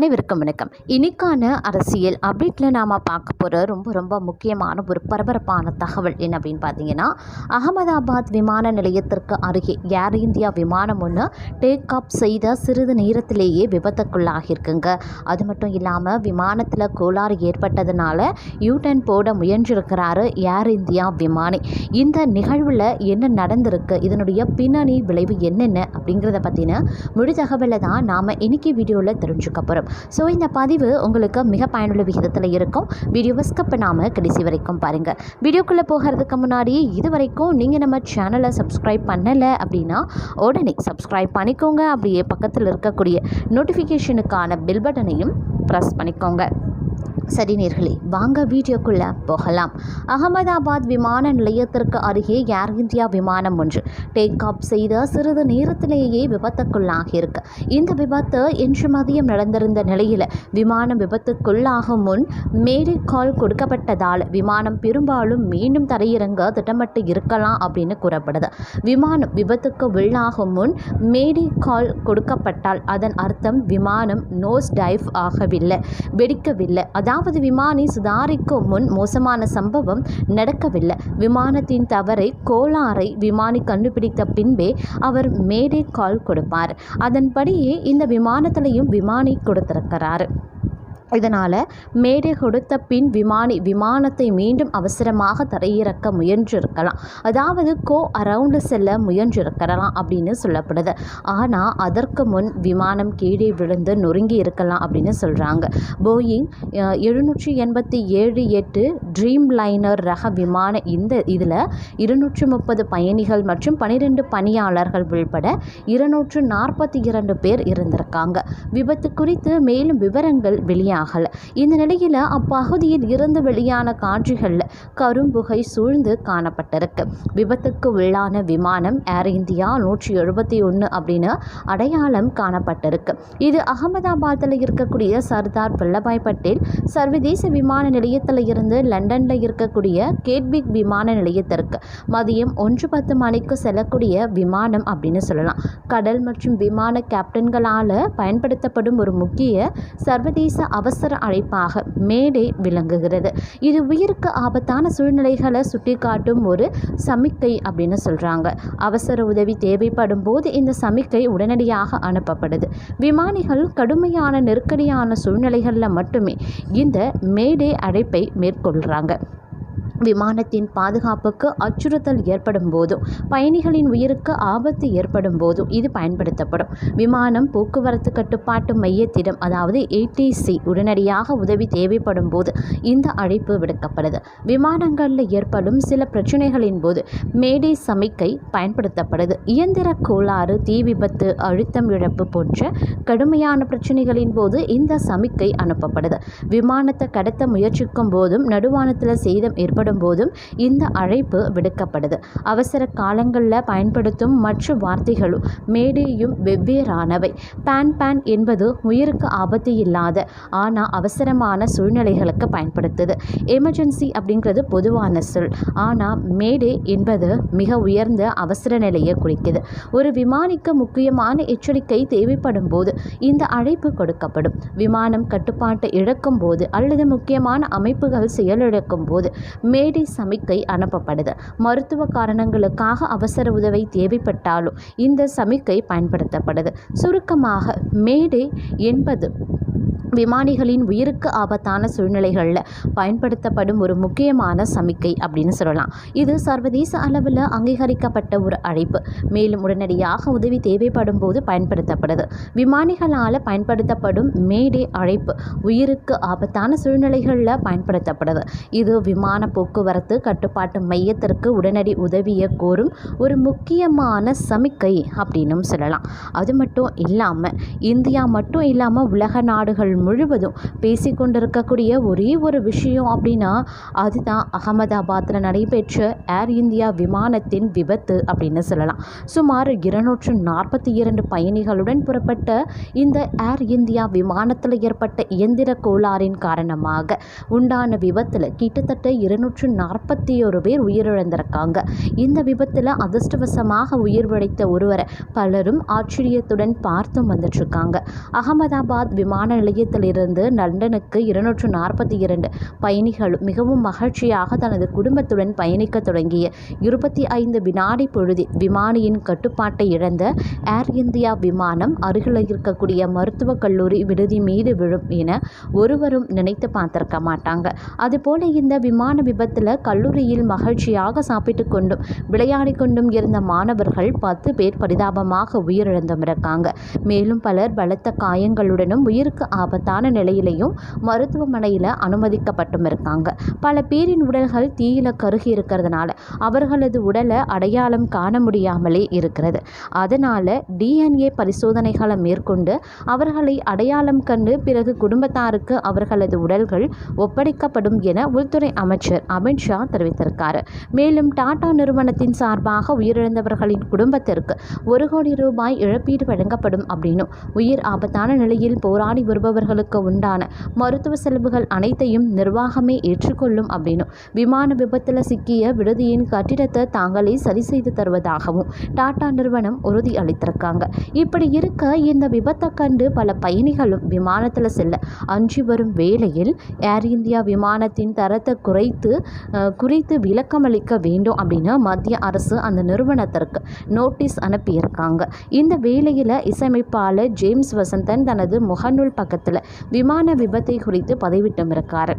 அனைவருக்கும் வணக்கம். இன்னைக்கான அரசியல் அப்டேட்டில் நாம் பார்க்க போகிற ரொம்ப முக்கியமான ஒரு பரபரப்பான தகவல் என்ன அப்படின்னு பார்த்தீங்கன்னா, அகமதாபாத் விமான நிலையத்திற்கு அருகே ஏர் இந்தியா விமானம் ஒன்று டேக் ஆஃப் செய்த சிறிது நேரத்திலேயே விபத்துக்குள்ளாகியிருக்குங்க. அது மட்டும் இல்லாமல் விமானத்தில் கோளாறு ஏற்பட்டதுனால யூடர்ன் போட முயன்றிருக்கிறாரு ஏர் இந்தியா விமானி. இந்த நிகழ்வில் என்ன நடந்திருக்கு, இதனுடைய பின்னணி விளைவு என்னென்ன அப்படிங்கிறத பற்றின முழு தகவலை தான் நாம் இன்னைக்கு வீடியோவில் தெரிஞ்சுக்க போகிறோம். ஸோ இந்த பதிவு உங்களுக்கு மிக பயனுள்ள விகிதத்தில் இருக்கும். வீடியோவை ஸ்கிப் பண்ணாமல் கடைசி வரைக்கும் பாருங்கள். வீடியோக்குள்ளே போகிறதுக்கு முன்னாடி இது வரைக்கும் நீங்கள் நம்ம சேனலை சப்ஸ்கிரைப் பண்ணலை அப்படின்னா உடனே சப்ஸ்கிரைப் பண்ணிக்கோங்க. அப்படியே பக்கத்தில் இருக்கக்கூடிய நோட்டிஃபிகேஷனுக்கான பெல் பட்டனையும் ப்ரெஸ் பண்ணிக்கோங்க. சரி நேர்களே, வாங்க வீடியோக்குள்ளே போகலாம். அகமதாபாத் விமான நிலையத்திற்கு அருகே ஏர் இந்தியா விமானம் ஒன்று டேக் ஆஃப் செய்த சிறிது நேரத்திலேயே விபத்துக்குள்ளாகியிருக்கு. இந்த விபத்து இன்று மதியம் நடந்திருந்த நிலையில் விமானம் விபத்துக்குள்ளாகும் முன் மேடே கால் கொடுக்கப்பட்டதால் விமானம் பெரும்பாலும் மீண்டும் தரையிறங்க திட்டமிட்டு இருக்கலாம் அப்படின்னு கூறப்படுது. விமானம் விபத்துக்கு உள்ளாகும் முன் மேடே கால் கொடுக்கப்பட்டால் அதன் அர்த்தம் விமானம் நோஸ் டைவ் ஆகவில்லை, வெடிக்கவில்லை. அதாவது விமானி சுதாரிக்கும் முன் மோசமான சம்பவம் நடக்கவில்லை. விமானத்தின் தவறை கோளாறை விமானி கண்டுபிடித்த பின்பே அவர் மேடே கால் கொடுப்பார். அதன்படியே இந்த விமானத்திலையும் விமானி கொடுத்திருக்கிறார். இதனால் மேடை கொடுத்த பின் விமானத்தை மீண்டும் அவசரமாக தரையிறக்க முயன்றிருக்கலாம், அதாவது கோ அரவுண்டு செல்ல முயன்றிருக்கலாம் அப்படின்னு சொல்லப்படுது. ஆனால் அதற்கு முன் விமானம் கீழே விழுந்து நொறுங்கி இருக்கலாம் அப்படின்னு சொல்கிறாங்க. போயிங் 787-8 ட்ரீம் லைனர் ரக விமான இதில் 230 பயணிகள் மற்றும் 12 பணியாளர்கள் உள்பட 242 பேர் இருந்திருக்காங்க. விபத்து குறித்து மேலும் விவரங்கள் வெளியாகல. இந்த நிலையில் அப்பகுதியில் இருந்து வெளியான காட்சிகளில் கரும்புகை சூழ்ந்து காணப்பட்டிருக்கு. விபத்துக்கு உள்ளான விமானம் ஏர் இந்தியா 171 அப்படின்னு அடையாளம் காணப்பட்டிருக்கு. இது அகமதாபாத்தில் இருக்கக்கூடிய சர்தார் வல்லபாய் பட்டேல் சர்வதேச விமான நிலையத்தில் இருந்து லண்டனில் இருக்கக்கூடிய கேட்விக் விமான நிலையத்திற்கு மதியம் 1:10 மணிக்கு செல்லக்கூடிய விமானம் அப்படின்னு சொல்லலாம். கடல் மற்றும் விமான கேப்டன்களால் பயன்படுத்தப்படும் ஒரு முக்கிய சர்வதேச அவசர அழைப்பாக மேடே விளங்குகிறது. இது உயிருக்கு ஆபத்தான சூழ்நிலைகளை சுட்டிக்காட்டும் ஒரு சமிக்கை அப்படின்னு சொல்றாங்க. அவசர உதவி தேவைப்படும் போது இந்த சமிக்கை உடனடியாக அனுப்பப்படுது. விமானிகள் கடுமையான நெருக்கடியான சூழ்நிலைகளில் மட்டுமே இந்த மேடே அழைப்பை மேற்கொள்றாங்க. விமானத்தின் பாதுகாப்புக்கு அச்சுறுத்தல் ஏற்படும் போதும் பயணிகளின் உயிருக்கு ஆபத்து ஏற்படும் போதும் இது பயன்படுத்தப்படும். விமானம் போக்குவரத்து கட்டுப்பாட்டு மையத்திடம் அதாவது ATC உடனடியாக உதவி தேவைப்படும் போது இந்த அழைப்பு விடுக்கப்படுது. விமானங்களில் ஏற்படும் சில பிரச்சனைகளின் போது மேடே சமிக்கை பயன்படுத்தப்படுது. இயந்திர கோளாறு, தீ விபத்து, அழுத்தம் இழப்பு போன்ற கடுமையான பிரச்சனைகளின் போது இந்த சமிக்கை அனுப்பப்படுது. விமானத்தை கடத்த முயற்சிக்கும் போதும் நடுவானத்தில் சேதம் ஏற்படும் போதும் இந்த அழைப்பு விடுக்கப்படுது. அவசர காலங்களில் பயன்படுத்தும் மற்ற வார்த்தைகளும் மேடேயும் வெவ்வேறானவை. பேன் என்பது உயிருக்கு ஆபத்து இல்லாத ஆனால் அவசரமான சூழ்நிலைகளுக்கு பயன்படுத்துது. எமர்ஜென்சி அப்படிங்கிறது பொதுவான சொல். ஆனால் மேடே என்பது மிக உயர்ந்த அவசர நிலையை குறிக்குது. ஒரு விமானிக்கு முக்கியமான எச்சரிக்கை தேவைப்படும் போது இந்த அழைப்பு கொடுக்கப்படும். விமானம் கட்டுப்பாட்டை இழக்கும் போது அல்லது முக்கியமான அமைப்புகள் செயலிழக்கும் போது மேடே சமிக்கை அனுப்பப்படுது. மருத்துவ காரணங்களுக்காக அவசர உதவி தேவைப்பட்டாலும் இந்த சமிக்கை பயன்படுத்தப்படுது. சுருக்கமாக மேடே என்பது விமானிகளின் உயிருக்கு ஆபத்தான சூழ்நிலைகளில் பயன்படுத்தப்படும் ஒரு முக்கியமான சமிக்கை அப்படின்னு சொல்லலாம். இது சர்வதேச அளவில் அங்கீகரிக்கப்பட்ட ஒரு அழைப்பு. மேலும் உடனடியாக உதவி தேவைப்படும் போது பயன்படுத்தப்படுது. விமானிகளால் பயன்படுத்தப்படும் மேடே அழைப்பு உயிருக்கு ஆபத்தான சூழ்நிலைகளில் பயன்படுத்தப்படுது. இது விமான போக்குவரத்து கட்டுப்பாட்டு மையத்திற்கு உடனடி உதவியை கோரும் ஒரு முக்கியமான சமிக்கை அப்படின்னும் சொல்லலாம். அது மட்டும் இல்லாமல் இந்தியா மட்டும் இல்லாமல் உலக நாடுகள் முழுவதும் பேசிக்கொண்டிருக்கக்கூடிய ஒரே ஒரு விஷயம் அப்படின்னா அதுதான் அகமதாபாத்தில் நடைபெற்ற ஏர் இந்தியா விமானத்தின் விபத்து அப்படின்னு சொல்லலாம். சுமார் 242 பயணிகளுடன் புறப்பட்ட இந்த ஏர் இந்தியா விமானத்தில் ஏற்பட்ட இயந்திர கோளாறின் காரணமாக உண்டான விபத்தில் கிட்டத்தட்ட 241 பேர் உயிரிழந்திருக்காங்க. இந்த விபத்தில் அதிர்ஷ்டவசமாக உயிர் பிழைத்த ஒருவரை பலரும் ஆச்சரியத்துடன் பார்த்தும் வந்துட்டுருக்காங்க. அகமதாபாத் விமான நிலையத்தில் நிலையத்திலிருந்து லண்டனுக்கு 242 பயணிகள் மிகவும் மகிழ்ச்சியாக தனது குடும்பத்துடன் பயணிக்க தொடங்கிய 25 வினாடி பொழுதில் விமானியின் கட்டுப்பாட்டை இழந்த ஏர் இந்தியா விமானம் அருகில் இருக்கக்கூடிய மருத்துவக் கல்லூரி விடுதி மீது விழும் என ஒருவரும் நினைத்து பார்த்திருக்க மாட்டாங்க. அதுபோல இந்த விமான விபத்தில் கல்லூரியில் மகிழ்ச்சியாக சாப்பிட்டு கொண்டும் விளையாடி கொண்டும் இருந்த மாணவர்கள் 10 பேர் பரிதாபமாக உயிரிழந்தும் இருக்காங்க. மேலும் பலர் பலத்த காயங்களுடனும் உயிருக்கு ஆபத்தான நிலையிலையும் மருத்துவமனையில் அனுமதிக்கப்பட்டும் இருக்காங்க. பல பேரின் உடல்கள் தீயில கருகி இருக்கிறதுனால அவர்களது உடலை அடையாளம் காண முடியாமலே இருக்கிறது. அதனால DNA பரிசோதனைகளை மேற்கொண்டு அவர்களை அடையாளம் கண்டு பிறகு குடும்பத்தாருக்கு அவர்களது உடல்கள் ஒப்படைக்கப்படும் என உள்துறை அமைச்சர் அமித்ஷா தெரிவித்திருக்காரு. மேலும் டாடா நிறுவனத்தின் சார்பாக உயிரிழந்தவர்களின் குடும்பத்திற்கு 1 கோடி ரூபாய் இழப்பீடு வழங்கப்படும் அப்படின்னும் உயிர் ஆபத்தான நிலையில் போராடி வருபவர்களுக்கு உண்டான மருத்துவ செலவுகள் அனைத்தையும் நிர்வாகமே ஏற்றுக்கொள்ளும் அப்படின்னும் விமான விபத்தில் சிக்கிய விடுதியின் கட்டிடத்தை தாங்களே சரி செய்து தருவதாகவும் டாடா நிறுவனம் உறுதி அளித்திருக்காங்க. இப்படி இருக்க இந்த விபத்தை கண்டு பல பயணிகளும் விமானத்தில் செல்ல அஞ்சி வரும் வேளையில் ஏர் இந்தியா விமானத்தின் தரத்தை குறித்து விளக்கமளிக்க வேண்டும் அப்படின்னு மத்திய அரசு அந்த நிறுவனத்திற்கு நோட்டீஸ் அனுப்பியிருக்காங்க. இந்த வேளையில் இசையமைப்பாளர் ஜேம்ஸ் வசந்தன் தனது முகநூல் பக்கத்தில் விமான விபத்தை குறித்து பதிவிட்டும் இருக்காரு.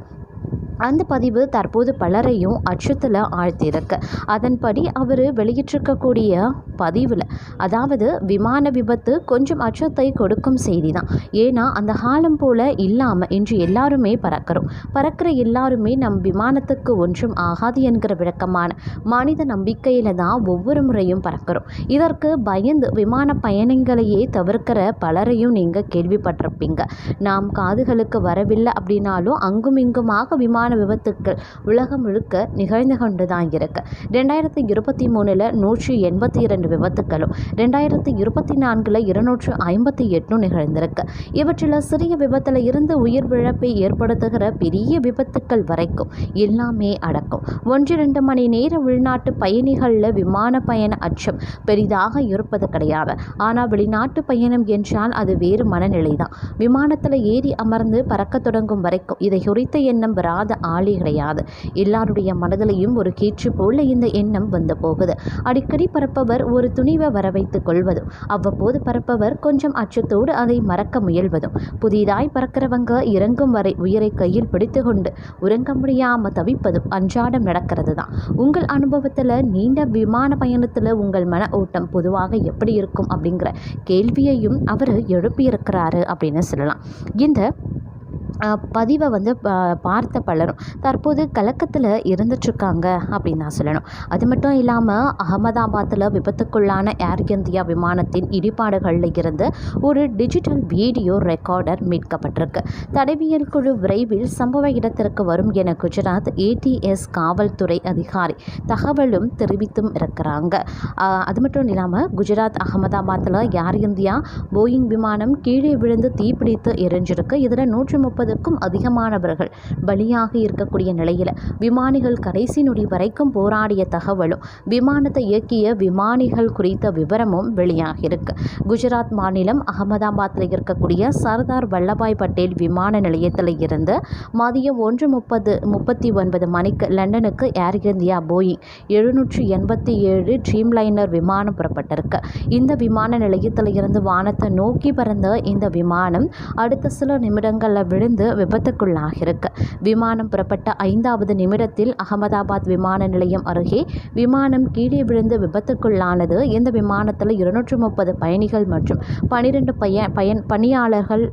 அந்த பதிவு தற்போது பலரையும் அச்சத்தில் ஆழ்த்தியிருக்கு. அதன்படி அவர் வெளியிட்டிருக்கக்கூடிய பதிவில் அதாவது விமான விபத்து கொஞ்சம் அச்சத்தை கொடுக்கும் செய்தி தான். ஏன்னா அந்த காலம் போல் இல்லாமல் இன்று எல்லாருமே பறக்கிற எல்லாருமே நம் விமானத்துக்கு ஒன்றும் ஆகாது என்கிற விளக்கமான மனித நம்பிக்கையில் தான் ஒவ்வொரு முறையும் பறக்கிறோம். இதற்கு பயந்து விமான பயணங்களையே தவிர்க்கிற பலரையும் நீங்கள் கேள்விப்பட்டிருப்பீங்க. நாம் காதுகளுக்கு வரவில்லை அப்படின்னாலும் அங்கும் இங்குமாக விமான விபத்துக்கள் உலகம் முழுக்க நிகழ்ந்து கொண்டுதான் இருக்கு. 2023 182 விபத்துக்களும் 2024 258 நிகழ்ந்திருக்கு. இவற்றில் சிறிய விபத்தில் இருந்து உயிர் இழப்பை ஏற்படுத்துகிற பெரிய விபத்துக்கள் வரைக்கும் எல்லாமே அடக்கும். 1-2 மணி நேர உள்நாட்டு பயணிகளில் விமான பயண அச்சம் பெரிதாக இருப்பது கிடையாது. ஆனால் வெளிநாட்டு பயணம் என்றால் அது வேறு மனநிலை தான். விமானத்தில் ஏறி அமர்ந்து பறக்க தொடங்கும் வரைக்கும் இதை குறித்த எண்ணம் வராத ஆளே கிடையாது. எல்லாருடைய மனதிலையும் ஒரு கீற்று போல இந்த எண்ணம் வந்து போகுது. அடிக்கடி பறப்பவர் ஒரு துணிவை வர வைத்துக் கொள்வதும் அவ்வப்போது பறப்பவர் கொஞ்சம் அச்சத்தோடு அதை மறக்க முயல்வதும் புதிதாய் பறக்கிறவங்க இறங்கும் வரை உயிரை கையில் பிடித்து கொண்டு உறங்க முடியாம தவிப்பதும் அன்றாடம் நடக்கிறது தான். உங்கள் அனுபவத்தில் நீண்ட விமான பயணத்தில் உங்கள் மன ஓட்டம் பொதுவாக எப்படி இருக்கும் அப்படிங்கிற கேள்வியையும் அவர் எழுப்பியிருக்கிறாரு அப்படின்னு சொல்லலாம். இந்த பதிவை பார்த்த பலரும் தற்போது கலக்கத்தில் இருந்துட்டுருக்காங்க அப்படின்னு நான் சொல்லணும். அது மட்டும் இல்லாமல் அகமதாபாத்தில் விபத்துக்குள்ளான ஏர் இந்தியா விமானத்தின் இடிபாடுகளில் இருந்து ஒரு டிஜிட்டல் வீடியோ ரெக்கார்டர் மீட்கப்பட்டிருக்கு. தடவியல் குழு விரைவில் சம்பவ இடத்திற்கு வரும் என குஜராத் ATS காவல்துறை அதிகாரி தகவலும் தெரிவித்தும் இருக்கிறாங்க. அது மட்டும் இல்லாமல் குஜராத் அகமதாபாத்தில் ஏர் இந்தியா போயிங் விமானம் கீழே விழுந்து தீப்பிடித்து எரிஞ்சிருக்கு. இதில் 130க்கும் அதிகமானவர்கள் பலியாக இருக்கக்கூடிய நிலையில் விமானிகள் கடைசி நொடி வரைக்கும் போராடிய தகவலும் விமானத்தை இயக்கிய விமானிகள் குறித்த விவரமும் வெளியாகியிருக்கு. குஜராத் மாநிலம் அகமதாபாத்தில் இருக்கக்கூடிய சர்தார் வல்லபாய் பட்டேல் விமான நிலையத்தில் இருந்து மதியம் 1:39 மணிக்கு லண்டனுக்கு ஏர் இந்தியா போயிங் 787 ட்ரீம் லைனர் விமானம் புறப்பட்டிருக்கு. இந்த விமான நிலையத்தில் இருந்து வானத்தை நோக்கி பறந்த இந்த விமானம் அடுத்த சில நிமிடங்களில் விழுந்து விபத்துக்குள்ளாகிருக்கு. விமானம் புறப்பட்ட 5வது நிமிடத்தில் அகமதாபாத் விமான நிலையம் அருகே விமானம் கீழே விழுந்து விபத்துக்குள்ளானது. இந்த விமானத்தில் 230 பயணிகள் மற்றும் 12 பணியாளர்கள்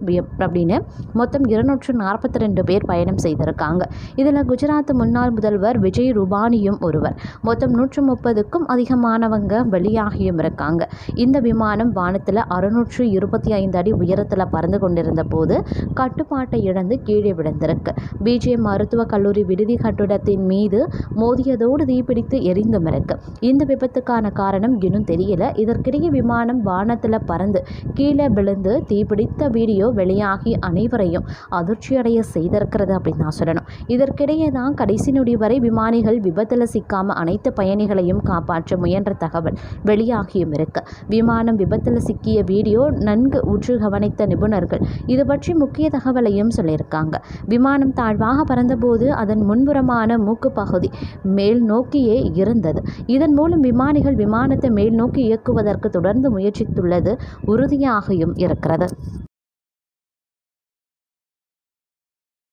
அப்படின்னு மொத்தம் 242 பேர் பயணம் செய்திருக்காங்க. இதில் குஜராத் முன்னாள் முதல்வர் விஜய் ரூபானியும் ஒருவர். மொத்தம் 130க்கும் அதிகமானவங்க பலியாகியும் இருக்காங்க. இந்த விமானம் வானத்தில் 625 அடி உயரத்தில் பறந்து கொண்டிருந்த போது கட்டுப்பாட்டை இழந்து கீழே விழுந்திருக்கு. பிஜிஎம் மருத்துவக் கல்லூரி விடுதி கட்டிடத்தின் மீது மோதியதோடு தீப்பிடித்து எரிந்தும் இருக்கு. இந்த விபத்துக்கான காரணம் இன்னும் தெரியல. இதற்கிடையே விமானம் வானத்தில் பறந்து கீழே விழுந்து தீப்பிடித்த வீடியோ வெளியாகி அனைவரையும் அதிர்ச்சியடைய செய்திருக்கிறது அப்படின்னு நான் சொல்லணும். இதற்கிடையே தான் கடைசி நொடி வரை விமானிகள் விபத்தில் சிக்காம அனைத்து பயணிகளையும் காப்பாற்ற முயன்ற தகவல் வெளியாகியும் இருக்கு. விமானம் விபத்தில் சிக்கிய வீடியோ நன்கு உற்று கவனித்த நிபுணர்கள் இது பற்றி முக்கிய தகவலையும் சொல்லியிருக்காங்க. விமானம் தாழ்வாக பறந்தபோது அதன் முன்புறமான மூக்கு பகுதி மேல் நோக்கியே இருந்தது. இதன் மூலம் விமானிகள் விமானத்தை மேல் நோக்கி இயக்குவதற்கு தொடர்ந்து முயற்சித்துள்ளது உறுதியாகியும் இருக்கிறது.